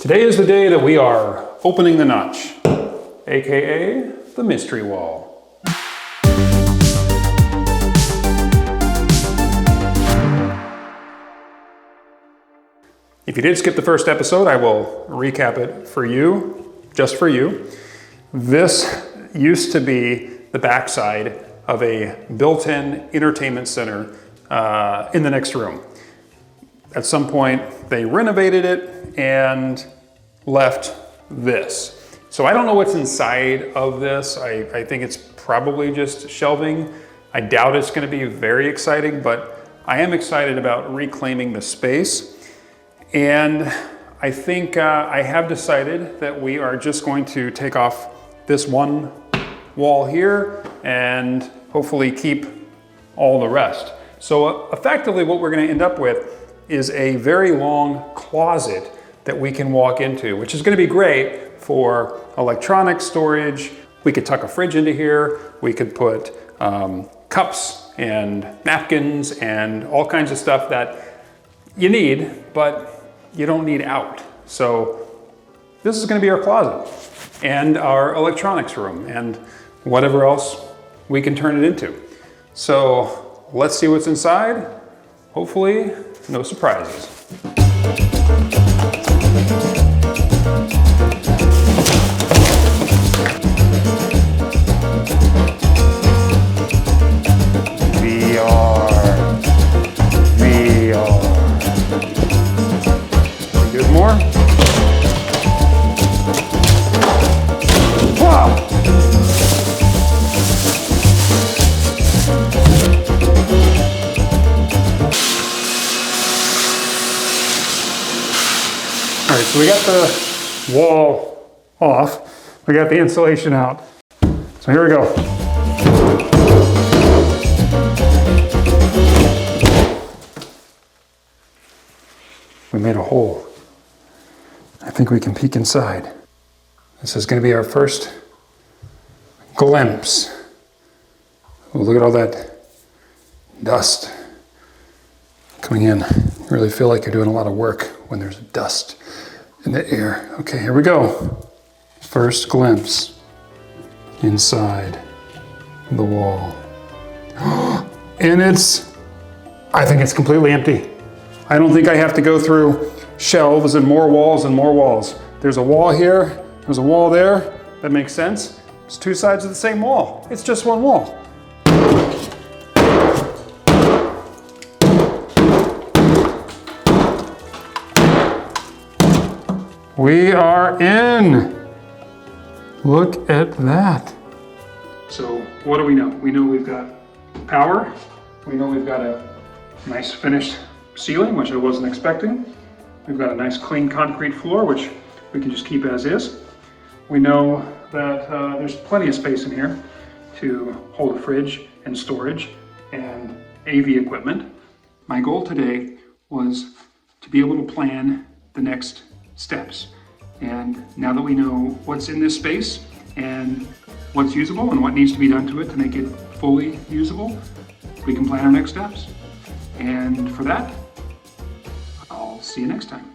Today is the day that we are opening the notch, aka the mystery wall. If you did skip the first episode, I will recap it for you, just for you. This used to be the backside of a built-in entertainment center in the next room. At some point, they renovated it and left this. So I don't know what's inside of this. I think it's probably just shelving. I doubt it's going to be very exciting, but I am excited about reclaiming the space. And I think I have decided that we are just going to take off this one wall here and hopefully keep all the rest. So effectively what we're going to end up with is a very long closet that we can walk into, which is going to be great for electronic storage. We could tuck a fridge into here. We could put cups and napkins and all kinds of stuff that you need, but you don't need out. So this is going to be our closet and our electronics room and whatever else we can turn it into. So let's see what's inside. Hopefully, no surprises. All right, so we got the wall off. We got the insulation out. So here we go. We made a hole. I think we can peek inside. This is going to be our first glimpse. Oh, look at all that dust coming in. You really feel like you're doing a lot of work when there's dust in the air. Okay, here we go. First glimpse inside the wall. And I think it's completely empty. I don't think I have to go through shelves and more walls and more walls. There's a wall here, there's a wall there. That makes sense. It's two sides of the same wall. It's just one wall. We are in. Look at that. So what do we know? We know we've got power. We know we've got a nice finished ceiling, which I wasn't expecting. We've got a nice clean concrete floor, which we can just keep as is. We know that there's plenty of space in here to hold a fridge and storage and AV equipment. My goal today was to be able to plan the next steps. And now that we know what's in this space and what's usable and what needs to be done to it to make it fully usable, we can plan our next steps. And for that, I'll see you next time.